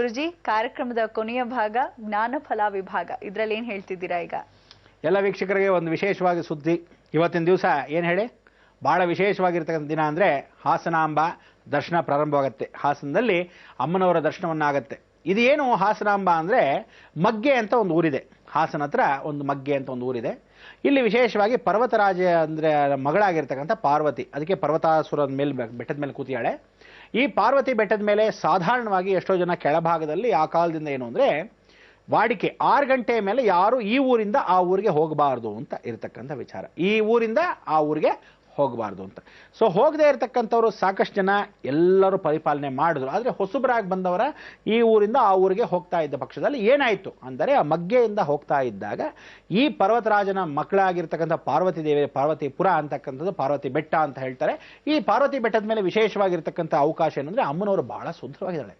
ಗುರುಜಿ, ಕಾರ್ಯಕ್ರಮದ ಕೊನೆಯ ಭಾಗ ಜ್ಞಾನಫಲ ವಿಭಾಗ, ಇದರಲ್ಲಿ ಏನ್ ಹೇಳ್ತಿದ್ದೀರಾ ಈಗ? ಎಲ್ಲ ವೀಕ್ಷಕರಿಗೆ ಒಂದು ವಿಶೇಷವಾಗಿ ಸುದ್ದಿ. ಇವತ್ತಿನ ದಿವಸ ಏನು ಹೇಳಿ, ಬಹಳ ವಿಶೇಷವಾಗಿರ್ತಕ್ಕಂಥ ದಿನ ಅಂದರೆ ಹಾಸನಾಂಬ ದರ್ಶನ ಪ್ರಾರಂಭವಾಗುತ್ತೆ. ಹಾಸನದಲ್ಲಿ ಅಮ್ಮನವರ ದರ್ಶನವನ್ನಾಗತ್ತೆ. ಇದು ಏನು ಹಾಸನಾಂಬ ಅಂದರೆ, ಮಗ್ಗೆ ಅಂತ ಒಂದು ಊರಿದೆ. ಹಾಸನ ಹತ್ರ ಒಂದು ಮಗ್ಗೆ ಅಂತ ಒಂದು ಊರಿದೆ. ಇಲ್ಲಿ ವಿಶೇಷವಾಗಿ ಪರ್ವತರಾಜ ಅಂದರೆ ಮಗಳಾಗಿರ್ತಕ್ಕಂಥ ಪಾರ್ವತಿ, ಅದಕ್ಕೆ ಪರ್ವತಾಸುರದ ಮೇಲೆ ಬೆಟ್ಟದ ಮೇಲೆ ಕೂತಿಯಾಳೆ. ಈ ಪಾರ್ವತಿ ಬೆಟ್ಟದ ಮೇಲೆ ಸಾಧಾರಣವಾಗಿ ಎಷ್ಟೋ ಜನ ಕೆಳಭಾಗದಲ್ಲಿ ಆ ಕಾಲದಿಂದ ಏನು ಅಂದರೆ ವಾಡಿಕೆ 6 ಗಂಟೆ ಮೇಲೆ ಯಾರು ಈ ಊರಿಂದ ಆ ಊರಿಗೆ ಹೋಗಬಾರ್ದು ಅಂತ ಇರತಕ್ಕಂಥ ವಿಚಾರ. ಈ ಊರಿಂದ ಆ ಊರಿಗೆ ಹೋಗಬಾರ್ದು ಅಂತ. ಸೊ ಹೋಗದೆ ಇರತಕ್ಕಂಥವ್ರು ಸಾಕಷ್ಟು ಜನ ಎಲ್ಲರೂ ಪರಿಪಾಲನೆ ಮಾಡಿದ್ರು. ಆದರೆ ಹೊಸಬರಾಗಿ ಬಂದವರ ಈ ಊರಿಂದ ಆ ಊರಿಗೆ ಹೋಗ್ತಾ ಇದ್ದ ಪಕ್ಷದಲ್ಲಿ ಏನಾಯಿತು ಅಂದರೆ, ಆ ಮಗ್ಗೆಯಿಂದ ಹೋಗ್ತಾ ಇದ್ದಾಗ ಈ ಪರ್ವತರಾಜನ ಮಕ್ಕಳಾಗಿರ್ತಕ್ಕಂಥ ಪಾರ್ವತಿ ದೇವಿ, ಪಾರ್ವತಿಪುರ ಅಂತಕ್ಕಂಥದ್ದು ಪಾರ್ವತಿ ಬೆಟ್ಟ ಅಂತ ಹೇಳ್ತಾರೆ. ಈ ಪಾರ್ವತಿ ಬೆಟ್ಟದ ಮೇಲೆ ವಿಶೇಷವಾಗಿರ್ತಕ್ಕಂಥ ಅವಕಾಶ ಏನಂದರೆ, ಅಮ್ಮನವರು ಬಹಳ ಸುಂದರವಾಗಿದ್ದಾಳೆ.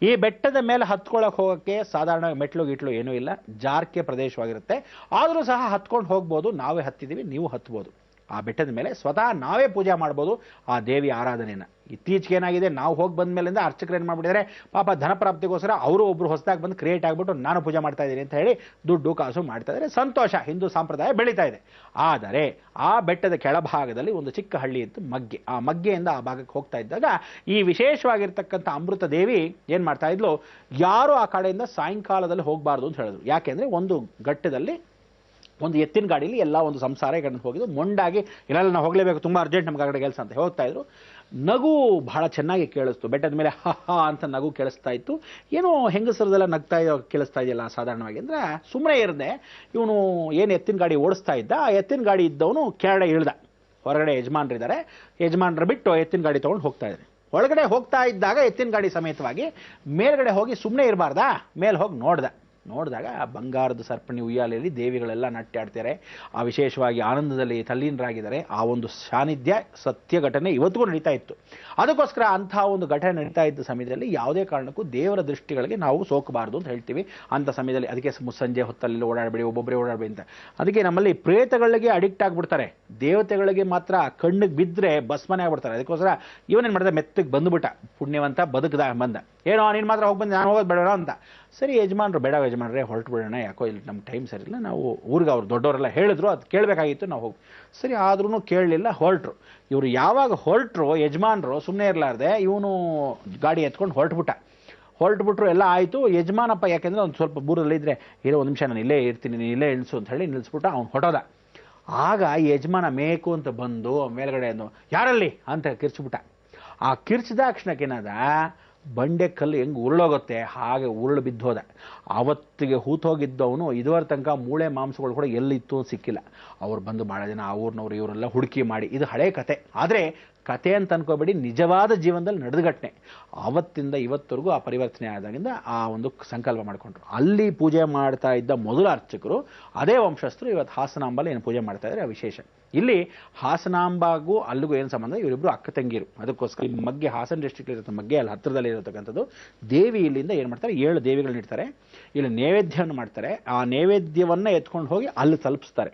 ಈ ಬೆಟ್ಟದ ಮೇಲೆ ಹತ್ಕೊಳ್ಳೋಕೆ ಹೋಗೋಕ್ಕೆ ಸಾಧಾರಣ ಮೆಟ್ಲು ಗಿಟ್ಲು ಏನೂ ಇಲ್ಲ, ಜಾರ್ಕೆ ಪ್ರದೇಶವಾಗಿರುತ್ತೆ. ಆದರೂ ಸಹ ಹತ್ಕೊಂಡು ಹೋಗ್ಬೋದು. ನಾವೇ ಹತ್ತಿದ್ದೀವಿ, ನೀವು ಹತ್ಬೋದು. ಆ ಬೆಟ್ಟದ ಮೇಲೆ ಸ್ವತಃ ನಾವೇ ಪೂಜೆ ಮಾಡ್ಬೋದು ಆ ದೇವಿ ಆರಾಧನೆಯನ್ನು. ಇತ್ತೀಚೆಗೆ ಏನಾಗಿದೆ, ನಾವು ಹೋಗಿ ಬಂದ ಮೇಲಿಂದ ಅರ್ಚಕರು ಏನು ಮಾಡಿಬಿಟ್ಟಿದ್ದಾರೆ, ಪಾಪ ಧನಪ್ರಾಪ್ತಿಗೋಸ್ಕರ ಅವರು ಒಬ್ಬರು ಹೊಸದಾಗಿ ಬಂದು ಕ್ರಿಯೇಟ್ ಆಗಿಬಿಟ್ಟು ನಾನು ಪೂಜೆ ಮಾಡ್ತಾ ಇದ್ದೀನಿ ಅಂತ ಹೇಳಿ ದುಡ್ಡು ಕಾಸು ಮಾಡ್ತಾ ಇದ್ದಾರೆ. ಸಂತೋಷ, ಹಿಂದೂ ಸಂಪ್ರದಾಯ ಬೆಳೀತಾ ಇದೆ. ಆದರೆ ಆ ಬೆಟ್ಟದ ಕೆಳಭಾಗದಲ್ಲಿ ಒಂದು ಚಿಕ್ಕ ಹಳ್ಳಿ ಇತ್ತು, ಮಗ್ಗೆ. ಆ ಮಗ್ಗೆಯಿಂದ ಆ ಭಾಗಕ್ಕೆ ಹೋಗ್ತಾ ಇದ್ದಾಗ ಈ ವಿಶೇಷವಾಗಿರ್ತಕ್ಕಂಥ ಅಮೃತ ದೇವಿ ಏನು ಮಾಡ್ತಾ ಇದ್ಲು, ಯಾರು ಆ ಕಡೆಯಿಂದ ಸಾಯಂಕಾಲದಲ್ಲಿ ಹೋಗಬಾರ್ದು ಅಂತ ಹೇಳಿದ್ರು. ಯಾಕೆಂದರೆ ಒಂದು ಘಟ್ಟದಲ್ಲಿ ಒಂದು ಎತ್ತಿನ ಗಾಡಿಯಲ್ಲಿ ಎಲ್ಲ ಒಂದು ಸಂಸಾರ ಈ ಕಡೆ ಹೋಗಿದ್ದು, ಮೊಂಡಾಗಿ ಇಲ್ಲ ನಾವು ಹೋಗಲೇಬೇಕು, ತುಂಬ ಅರ್ಜೆಂಟ್ ನಮ್ಗೆ ಆ ಕಡೆ ಕೆಲಸ ಅಂತ ಹೋಗ್ತಾ ಇದ್ರು. ನಗು ಬಹಳ ಚೆನ್ನಾಗಿ ಕೇಳಿಸ್ತು. ಬೆಟ್ಟದ ಮೇಲೆ ಹ ಹ ಅಂತ ನಗು ಕೇಳಿಸ್ತಾ ಇತ್ತು. ಏನೋ ಹೆಂಗಸರದೆಲ್ಲ ನಗ್ತಾ ಕೇಳಿಸ್ತಾ ಇದೆಯಲ್ಲ ಸಾಧಾರಣವಾಗಿ ಅಂದರೆ, ಸುಮ್ಮನೆ ಇರದೆ ಇವನು ಏನು ಎತ್ತಿನ ಗಾಡಿ ಓಡಿಸ್ತಾ ಇದ್ದ, ಆ ಎತ್ತಿನ ಗಾಡಿ ಇದ್ದವನು ಕೆಳಗಡೆ ಇಳ್ದ. ಹೊರಗಡೆ ಯಜಮಾನ್ರಿದ್ದಾರೆ, ಯಜಮಾನ್ರ ಬಿಟ್ಟು ಎತ್ತಿನ ಗಾಡಿ ತೊಗೊಂಡು ಹೋಗ್ತಾ ಇದ್ದಾರೆ. ಒಳಗಡೆ ಹೋಗ್ತಾ ಇದ್ದಾಗ ಎತ್ತಿನ ಗಾಡಿ ಸಮೇತವಾಗಿ ಮೇಲ್ಗಡೆ ಹೋಗಿ ಸುಮ್ಮನೆ ಇರಬಾರ್ದಾ, ಮೇಲೆ ಹೋಗಿ ನೋಡಿದಾಗ ಆ ಬಂಗಾರದ ಸರ್ಪಣಿ ಉಯ್ಯಾಲೆಯಲ್ಲಿ ದೇವಿಗಳೆಲ್ಲ ನಟ್ಟಾಡ್ತಾರೆ. ಆ ವಿಶೇಷವಾಗಿ ಆನಂದದಲ್ಲಿ ತಲ್ಲೀನರಾಗಿದ್ದಾರೆ. ಆ ಒಂದು ಸಾನ್ನಿಧ್ಯ ಸತ್ಯ ಘಟನೆ ಇವತ್ತಿಗೂ ನಡೀತಾ ಇತ್ತು. ಅದಕ್ಕೋಸ್ಕರ ಅಂಥ ಒಂದು ಘಟನೆ ನಡೀತಾ ಇದ್ದ ಸಮಯದಲ್ಲಿ ಯಾವುದೇ ಕಾರಣಕ್ಕೂ ದೇವರ ದೃಷ್ಟಿಗಳಿಗೆ ನಾವು ಸೋಕಬಾರ್ದು ಅಂತ ಹೇಳ್ತೀವಿ ಅಂಥ ಸಮಯದಲ್ಲಿ. ಅದಕ್ಕೆ ಮುಸ್ಸಂಜೆ ಹೊತ್ತಲ್ಲಿ ಓಡಾಡಬೇಡಿ, ಒಬ್ಬೊಬ್ಬರೇ ಓಡಾಡಬೇಡಿ ಅಂತ. ಅದಕ್ಕೆ ನಮ್ಮಲ್ಲಿ ಪ್ರೇತಗಳಿಗೆ ಅಡಿಕ್ಟ್ ಆಗಿಬಿಡ್ತಾರೆ, ದೇವತೆಗಳಿಗೆ ಮಾತ್ರ ಕಣ್ಣಿಗೆ ಬಿದ್ದರೆ ಭಸ್ಮನೆ ಆಗ್ಬಿಡ್ತಾರೆ. ಅದಕ್ಕೋಸ್ಕರ ಇವನೇನು ಮಾಡಿದ, ಮೆತ್ತಗೆ ಬಂದುಬಿಟ್ಟ, ಪುಣ್ಯವಂತ ಬದುಕದ ಬಂದ. ಏನೋ ನೀನು ಮಾತ್ರ ಹೋಗಿ ಬಂದು ನಾನು ಹೋಗೋದು ಬೇಡ ಅಂತ. ಸರಿ ಯಜಮಾನ್ರು, ಬೇಡ ಯಜಮಾನ್ರೆ ಹೊರಟು ಬಿಡೋಣ, ಯಾಕೋ ಇಲ್ಲಿ ನಮ್ಮ ಟೈಮ್ ಸರಿಯಿಲ್ಲ, ನಾವು ಊರಿಗೆ ಅವ್ರು ದೊಡ್ಡವರೆಲ್ಲ ಹೇಳಿದ್ರು, ಅದು ಕೇಳಬೇಕಾಗಿತ್ತು, ನಾವು ಹೋಗಿ. ಸರಿ ಆದ್ರೂ ಕೇಳಲಿಲ್ಲ, ಹೊರಟರು. ಇವರು ಯಾವಾಗ ಹೊರಟರು ಯಜಮಾನ್ರು ಸುಮ್ಮನೆ ಇರಲಾರ್ದೆ ಇವನು ಗಾಡಿ ಎತ್ಕೊಂಡು ಹೊರಟುಬಿಟ್ರು. ಎಲ್ಲ ಆಯಿತು. ಯಜಮಾನಪ್ಪ ಯಾಕೆಂದರೆ ಒಂದು ಸ್ವಲ್ಪ ಬೂರಲ್ಲಿ ಇದ್ದರೆ, ಇರೋ ಒಂದು ನಿಮಿಷ ನಾನು ಇಲ್ಲೇ ಇರ್ತೀನಿ, ನೀನು ಇಲ್ಲೇ ಇಳಿಸು ಅಂತ ಹೇಳಿ ನಿಲ್ಲಿಸ್ಬಿಟ್ಟ. ಅವ್ನು ಹೊಟ್ಟೋದ. ಆಗ ಯಜಮಾನ ಮೇಕು ಅಂತ ಬಂದು ಮೇಲ್ಗಡೆ ಅಂದು ಯಾರಲ್ಲಿ ಅಂತ ಕಿರ್ಚ್ಬಿಟ್ಟ. ಆ ಕಿರ್ಚಿದ ಕ್ಷಣಕ್ಕೇನಾದ, ಬಂಡೆ ಕಲ್ಲು ಹೆಂಗೆ ಉರುಳೋಗುತ್ತೆ ಹಾಗೆ ಉರುಳು ಬಿದ್ದೋದ. ಆವತ್ತಿಗೆ ಹೂತೋಗಿದ್ದವನು ಇದುವರೆ ತನಕ ಮೂಳೆ ಮಾಂಸಗಳು ಕೂಡ ಎಲ್ಲಿತ್ತು ಸಿಕ್ಕಿಲ್ಲ. ಅವ್ರು ಬಂದು ಭಾಳ ಜನ ಆ ಊರಿನವರು ಇವರೆಲ್ಲ ಹುಡುಕಿ ಮಾಡಿ, ಇದು ಹಳೆ ಕತೆ. ಆದರೆ ಕತೆ ಅಂತ ಅನ್ಕೋಬೇಡಿ, ನಿಜವಾದ ಜೀವನದಲ್ಲಿ ನಡೆದ ಘಟನೆ. ಆವತ್ತಿಂದ ಇವತ್ತರೆಗೂ ಆ ಪರಿವರ್ತನೆ ಆದಾಗಿಂದ ಆ ಒಂದು ಸಂಕಲ್ಪ ಮಾಡಿಕೊಂಡ್ರು. ಅಲ್ಲಿ ಪೂಜೆ ಮಾಡ್ತಾ ಇದ್ದ ಮೊದಲ ಅರ್ಚಕರು ಅದೇ ವಂಶಸ್ಥರು ಇವತ್ತು ಹಾಸನಾಂಬಲ್ಲಿ ಏನು ಪೂಜೆ ಮಾಡ್ತಾ ಇದ್ದಾರೆ. ವಿಶೇಷ ಇಲ್ಲಿ ಹಾಸನಾಂಬಾಗೂ ಅಲ್ಲಿಗೂ ಏನು ಸಂಬಂಧ, ಇವರಿಬ್ಬರು ಅಕ್ಕ ತಂಗಿರು. ಅದಕ್ಕೋಸ್ಕರ ಈ ಮಗ್ಗೆ ಹಾಸನ ಡಿಸ್ಟ್ರಿಕ್ಟ್ ಇರುತ್ತೆ, ಮಗ್ಗೆ ಅಲ್ಲಿ ಹತ್ತಿರದಲ್ಲಿ ಇರತಕ್ಕಂಥದ್ದು. ದೇವಿ ಇಲ್ಲಿಂದ ಏನು ಮಾಡ್ತಾರೆ, 7 ದೇವಿಗಳನ್ನ ಇಡ್ತಾರೆ. ಇಲ್ಲಿ ನೈವೇದ್ಯವನ್ನು ಮಾಡ್ತಾರೆ. ಆ ನೈವೇದ್ಯವನ್ನು ಎತ್ಕೊಂಡು ಹೋಗಿ ಅಲ್ಲಿ ತಲುಪಿಸ್ತಾರೆ.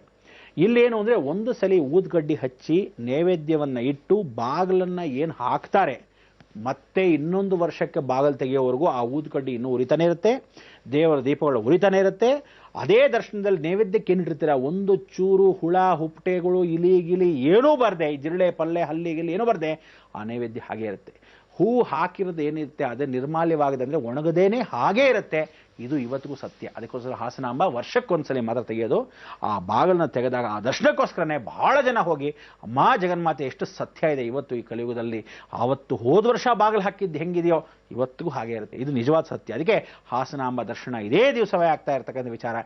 ಇಲ್ಲೇನು ಅಂದರೆ, ಒಂದು ಸಲ ಊದ್ಗಡ್ಡಿ ಹಚ್ಚಿ ನೈವೇದ್ಯವನ್ನು ಇಟ್ಟು ಬಾಗಿಲನ್ನು ಏನು ಹಾಕ್ತಾರೆ, ಮತ್ತೆ ಇನ್ನೊಂದು ವರ್ಷಕ್ಕೆ ಬಾಗಿಲು ತೆಗೆಯೋವರೆಗೂ ಆ ಊದ್ಗಡ್ಡಿ ಇನ್ನೂ ಉರಿತಾನೆ ಇರುತ್ತೆ, ದೇವರ ದೀಪಗಳು ಉರಿತಾನೆ ಇರುತ್ತೆ. ಅದೇ ದರ್ಶನದಲ್ಲಿ ನೈವೇದ್ಯಕ್ಕೆ ಏನಿಟ್ಟಿರ್ತೀರ, ಒಂದು ಚೂರು ಹುಳ ಹುಪ್ಪಟೆಗಳು ಇಲಿ ಗಿಲಿ ಏನೂ ಬರದೆ, ಜಿರಳೆ ಪಲ್ಲೆ ಹಲ್ಲಿ ಗಿಲಿ ಏನೂ ಬರದೆ ಆ ನೈವೇದ್ಯ ಹಾಗೇ ಇರುತ್ತೆ. ಹೂ ಹಾಕಿರೋದು ಏನಿರುತ್ತೆ ಅದೇ ನಿರ್ಮಾಲ್ಯವಾಗದೆ ಅಂದರೆ ಒಣಗದೇನೆ ಹಾಗೇ ಇರುತ್ತೆ. ಇದು ಇವತ್ತಿಗೂ ಸತ್ಯ. ಅದಕ್ಕೋಸ್ಕರ ಹಾಸನಾಂಬ ವರ್ಷಕ್ಕೊಂದ್ಸಲಿ ಮಾತ್ರ ತೆಗೆಯೋದು. ಆ ಬಾಗಿಲನ್ನ ತೆಗೆದಾಗ ಆ ದರ್ಶನಕ್ಕೋಸ್ಕರನೇ ಬಹಳ ಜನ ಹೋಗಿ, ಅಮ್ಮ ಜಗನ್ಮಾತೆ ಎಷ್ಟು ಸತ್ಯ ಇದೆ ಇವತ್ತು ಈ ಕಲಿಯುಗದಲ್ಲಿ, ಆವತ್ತು ಹೋದ ವರ್ಷ ಬಾಗಿಲು ಹಾಕಿದ್ದು ಹೆಂಗಿದೆಯೋ ಇವತ್ತಿಗೂ ಹಾಗೆ ಇರುತ್ತೆ. ಇದು ನಿಜವಾದ ಸತ್ಯ. ಅದಕ್ಕೆ ಹಾಸನಾಂಬ ದರ್ಶನ ಇದೇ ದಿವಸವೇ ಆಗ್ತಾ ಇರ್ತಕ್ಕಂಥ ವಿಚಾರ.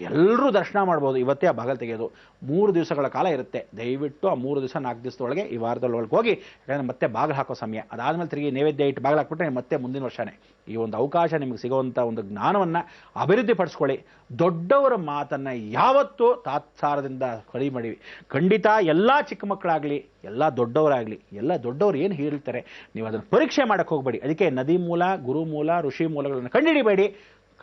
ಎಲ್ಲರೂ ದರ್ಶನ ಮಾಡ್ಬೋದು. ಇವತ್ತೇ ಆ ಬಾಗಿಲು ತೆಗೆಯೋದು 3 ದಿವಸಗಳ ಕಾಲ ಇರುತ್ತೆ. ದಯವಿಟ್ಟು ಆ 3 ದಿವಸ 4 ದಿವಸದೊಳಗೆ ಈ ವಾರದೊಳಗೆ ಹೋಗಿ, ಯಾಕಂದರೆ ಮತ್ತೆ ಬಾಗಿಲು ಹಾಕೋ ಸಮಯ ಅದಾದಮೇಲೆ ತಿರುಗಿ ನೈವೇದ್ಯ ಇಟ್ಟು ಬಾಗಿಲು ಹಾಕ್ಬಿಟ್ರೆ ಮತ್ತೆ ಮುಂದಿನ ವರ್ಷನೇ. ಈ ಒಂದು ಅವಕಾಶ ನಿಮಗೆ ಸಿಗುವಂಥ ಒಂದು ಜ್ಞಾನವನ್ನು ಅಭಿವೃದ್ಧಿಪಡಿಸ್ಕೊಳ್ಳಿ. ದೊಡ್ಡವರ ಮಾತನ್ನು ಯಾವತ್ತೂ ತಾತ್ಸಾರದಿಂದ ಕಡಿಮೆ. ಖಂಡಿತ ಎಲ್ಲ ಚಿಕ್ಕ ಮಕ್ಕಳಾಗಲಿ, ಎಲ್ಲ ದೊಡ್ಡವರಾಗಲಿ, ಎಲ್ಲ ದೊಡ್ಡವರು ಏನು ಹೇಳ್ತಾರೆ ನೀವು ಅದನ್ನು ಪರೀಕ್ಷೆ ಮಾಡೋಕ್ಕೆ ಹೋಗಬೇಡಿ. ಅದಕ್ಕೆ ನದಿ ಮೂಲ, ಗುರು ಮೂಲ, ಋಷಿ ಮೂಲಗಳನ್ನು ಕಂಡುಹಿಡಿಬೇಡಿ.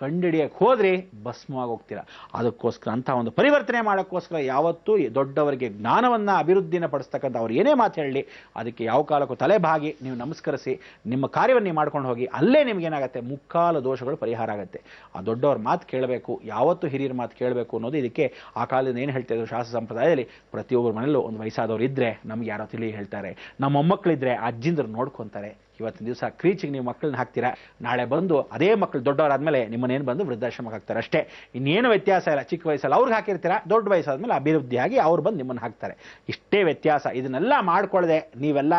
ಕಂಡಿಡಿಯಕ್ಕೆ ಹೋದ್ರಿ ಭಸ್ಮವಾಗಿ ಹೋಗ್ತೀರಾ. ಅದಕ್ಕೋಸ್ಕರ ಅಂತ ಒಂದು ಪರಿವರ್ತನೆ ಮಾಡೋಕ್ಕೋಸ್ಕರ ಯಾವತ್ತೂ ದೊಡ್ಡವರಿಗೆ ಜ್ಞಾನವನ್ನ ಅಭಿವೃದ್ಧಿನ ಪಡಿಸ್ತಕ್ಕಂಥ ಅವ್ರು ಏನೇ ಮಾತು ಹೇಳಲಿ ಅದಕ್ಕೆ ಯಾವ ಕಾಲಕ್ಕೂ ತಲೆ ಬಾಗಿ ನೀವು ನಮಸ್ಕರಿಸಿ ನಿಮ್ಮ ಕಾರ್ಯವನ್ನು ನೀವು ಮಾಡ್ಕೊಂಡು ಹೋಗಿ. ಅಲ್ಲೇ ನಿಮ್ಗೇನಾಗುತ್ತೆ, ಮುಕ್ಕಾಲು ದೋಷಗಳು ಪರಿಹಾರ ಆಗುತ್ತೆ. ಆ ದೊಡ್ಡವ್ರ ಮಾತು ಕೇಳಬೇಕು, ಯಾವತ್ತೂ ಹಿರಿಯರ ಮಾತು ಕೇಳಬೇಕು ಅನ್ನೋದು ಇದಕ್ಕೆ. ಆ ಕಾಲದಿಂದ ಏನು ಹೇಳ್ತಾ ಇದ್ರು ಶಾಸ್ತ್ರ ಸಂಪ್ರದಾಯದಲ್ಲಿ, ಪ್ರತಿಯೊಬ್ಬರ ಮನೆಯಲ್ಲೂ ಒಂದು ವಯಸ್ಸಾದವ್ರು ಇದ್ರೆ ನಮ್ಗೆ ಯಾರೋ ತಿಳಿ ಹೇಳ್ತಾರೆ, ನಮ್ಮ ಮೊಮ್ಮಕ್ಕಳಿದ್ರೆ ಅಜ್ಜಿಂದ್ರು ನೋಡ್ಕೊಂತಾರೆ. ಇವತ್ತಿನ ದಿವಸ ಕ್ರೀಚಿಗೆ ನೀವು ಮಕ್ಕಳನ್ನ ಹಾಕ್ತೀರಾ, ನಾಳೆ ಬಂದು ಅದೇ ಮಕ್ಕಳು ದೊಡ್ಡವರಾದ್ಮೇಲೆ ನಿಮ್ಮನ್ನೇನು ಬಂದು ವೃದ್ಧಾಶ್ರಮಕ್ಕೆ ಹಾಕ್ತಾರೆ ಅಷ್ಟೇ. ಇನ್ನೇನು ವ್ಯತ್ಯಾಸ ಇಲ್ಲ. ಚಿಕ್ಕ ವಯಸ್ಸಲ್ಲಿ ಅವ್ರಿಗೆ ಹಾಕಿರ್ತೀರಾ, ದೊಡ್ಡ ವಯಸ್ಸಾದ್ಮೇಲೆ ಅಭಿವೃದ್ಧಿಯಾಗಿ ಅವ್ರು ಬಂದು ನಿಮ್ಮನ್ನು ಹಾಕ್ತಾರೆ. ಇಷ್ಟೇ ವ್ಯತ್ಯಾಸ. ಇದನ್ನೆಲ್ಲ ಮಾಡ್ಕೊಳ್ಳದೆ ನೀವೆಲ್ಲ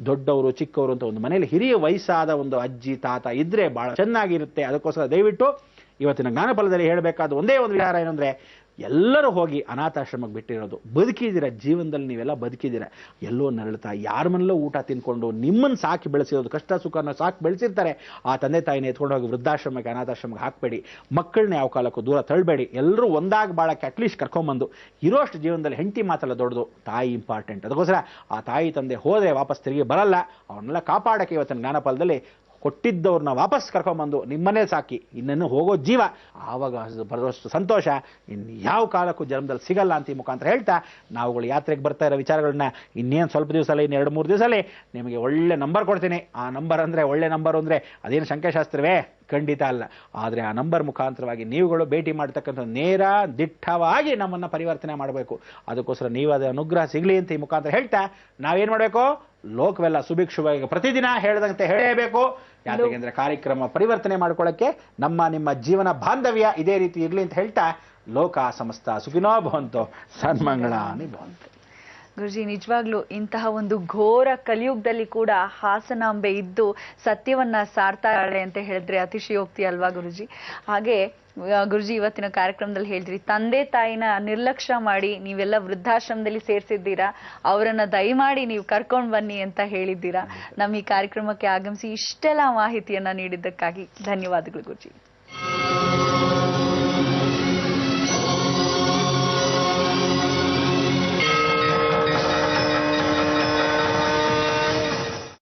ದೊಡ್ಡವರು ಚಿಕ್ಕವರು ಅಂತ ಒಂದು ಮನೇಲಿ ಹಿರಿಯ ವಯಸ್ಸಾದ ಒಂದು ಅಜ್ಜಿ ತಾತ ಇದ್ರೆ ಬಹಳ ಚೆನ್ನಾಗಿರುತ್ತೆ. ಅದಕ್ಕೋಸ್ಕರ ದಯವಿಟ್ಟು ಇವತ್ತಿನ ಜ್ಞಾನಫಲದಲ್ಲಿ ಹೇಳಬೇಕಾದ ಒಂದೇ ಒಂದು ವಿಚಾರ ಏನಂದ್ರೆ, ಎಲ್ಲರೂ ಹೋಗಿ ಅನಾಥಾಶ್ರಮಕ್ಕೆ ಬಿಟ್ಟಿರೋದು. ಬದುಕಿದ್ದೀರ, ಜೀವನದಲ್ಲಿ ನೀವೆಲ್ಲ ಬದುಕಿದ್ದೀರ. ಎಲ್ಲೋ ನರಳುತ್ತಾ ಯಾರ ಮನೆಯಲ್ಲೋ ಊಟ ತಿನ್ಕೊಂಡು ನಿಮ್ಮನ್ನು ಸಾಕಿ ಬೆಳೆಸಿರೋದು, ಕಷ್ಟ ಸುಖನ ಸಾಕಿ ಬೆಳೆಸಿರ್ತಾರೆ. ಆ ತಂದೆ ತಾಯಿನ ಎತ್ಕೊಂಡು ಹೋಗಿ ವೃದ್ಧಾಶ್ರಮಕ್ಕೆ ಅನಾಥಾಶ್ರಮಕ್ಕೆ ಹಾಕಬೇಡಿ. ಮಕ್ಕಳನ್ನ ಯಾವ ಕಾಲಕ್ಕೂ ದೂರ ತಳ್ಳಬೇಡಿ. ಎಲ್ಲರೂ ಒಂದಾಗಿ ಬಾಳಕ್ಕೆ ಅಟ್ಲೀಸ್ಟ್ ಕರ್ಕೊಂಬಂದು ಇರೋಷ್ಟು ಜೀವನದಲ್ಲಿ ಹೆಂಡತಿ ಮಾತಲ್ಲ ದೊಡ್ಡದು, ತಾಯಿ ಇಂಪಾರ್ಟೆಂಟ್. ಅದಕ್ಕೋಸ್ಕರ ಆ ತಾಯಿ ತಂದೆ ಹೋದರೆ ವಾಪಸ್ ತಿರುಗಿ ಬರಲ್ಲ. ಅವ್ರನ್ನೆಲ್ಲ ಕಾಪಾಡಕ್ಕೆ ಇವತ್ತಿನ ಜ್ಞಾನಫಲದಲ್ಲಿ ಕೊಟ್ಟಿದ್ದವ್ರನ್ನ ವಾಪಸ್ ಕರ್ಕೊಂಬಂದು ನಿಮ್ಮನೇ ಸಾಕಿ ಇನ್ನೇನು ಹೋಗೋ ಜೀವ, ಆವಾಗ ಬರೋಷ್ಟು ಸಂತೋಷ ಯಾವ ಕಾಲಕ್ಕೂ ಜನ್ಮದಲ್ಲಿ ಸಿಗಲ್ಲ ಅಂತ ಈ ಮುಖಾಂತರ ಹೇಳ್ತಾ, ನಾವುಗಳು ಯಾತ್ರೆಗೆ ಬರ್ತಾ ಇರೋ ವಿಚಾರಗಳನ್ನ ಇನ್ನೇನು ಸ್ವಲ್ಪ ದಿವಸದಲ್ಲಿ, ಇನ್ನು 2-3 ದಿವಸದಲ್ಲಿ ನಿಮಗೆ ಒಳ್ಳೆ ನಂಬರ್ ಕೊಡ್ತೀನಿ. ಆ ನಂಬರ್ ಅಂದರೆ ಒಳ್ಳೆ ನಂಬರ್ ಅಂದರೆ ಅದೇನು ಸಂಖ್ಯಾಶಾಸ್ತ್ರವೇ? ಖಂಡಿತ ಅಲ್ಲ. ಆದರೆ ಆ ನಂಬರ್ ಮುಖಾಂತರವಾಗಿ ನೀವುಗಳು ಭೇಟಿ ಮಾಡ್ತಕ್ಕಂಥ ನೇರ ದಿಟ್ಟವಾಗಿ ನಮ್ಮನ್ನು ಪರಿವರ್ತನೆ ಮಾಡಬೇಕು. ಅದಕ್ಕೋಸ್ಕರ ನೀವು ಅದರ ಅನುಗ್ರಹ ಸಿಗಲಿ ಅಂತ ಈ ಮುಖಾಂತರ ಹೇಳ್ತಾ, ನಾವೇನು ಮಾಡಬೇಕು? ಲೋಕವೆಲ್ಲ ಸುಭಿಕ್ಷವಾಗಿ ಪ್ರತಿದಿನ ಹೇಳದಂತೆ ಹೇಳಬೇಕು. ಯಾಕೆಂದ್ರೆ ಕಾರ್ಯಕ್ರಮ ಪರಿವರ್ತನೆ ಮಾಡ್ಕೊಳ್ಳೋಕ್ಕೆ ನಿಮ್ಮ ಜೀವನ ಬಾಂಧವ್ಯ ಇದೇ ರೀತಿ ಇರಲಿ ಅಂತ ಹೇಳ್ತಾ, ಲೋಕ ಸಮಸ್ತ ಸುಖಿನೋ ಭವಂತು, ಸನ್ಮಂಗಳಾನಿ ಭವಂತು. ಗುರುಜಿ, ನಿಜವಾಗ್ಲೂ ಇಂತಹ ಒಂದು ಘೋರ ಕಲಿಯುಗದಲ್ಲಿ ಕೂಡ ಹಾಸನಾಂಬೆ ಇದ್ದು ಸತ್ಯವನ್ನ ಸಾರ್ತಾ ಇದ್ದಾಳೆ ಅಂತ ಹೇಳಿದ್ರೆ ಅತಿಶಯೋಕ್ತಿ ಅಲ್ವಾ ಗುರುಜಿ? ಹಾಗೆ ಗುರುಜಿ ಇವತ್ತಿನ ಕಾರ್ಯಕ್ರಮದಲ್ಲಿ ಹೇಳಿದ್ರಿ, ತಂದೆ ತಾಯಿನ ನಿರ್ಲಕ್ಷ್ಯ ಮಾಡಿ ನೀವೆಲ್ಲ ವೃದ್ಧಾಶ್ರಮದಲ್ಲಿ ಸೇರಿಸಿದ್ದೀರಾ, ಅವರನ್ನ ದಯಮಾಡಿ ನೀವು ಕರ್ಕೊಂಡು ಬನ್ನಿ ಅಂತ ಹೇಳಿದ್ದೀರಾ. ನಮ್ಮ ಈ ಕಾರ್ಯಕ್ರಮಕ್ಕೆ ಆಗಮಿಸಿ ಇಷ್ಟೆಲ್ಲ ಮಾಹಿತಿಯನ್ನ ನೀಡಿದ್ದಕ್ಕಾಗಿ ಧನ್ಯವಾದಗಳು ಗುರುಜಿ.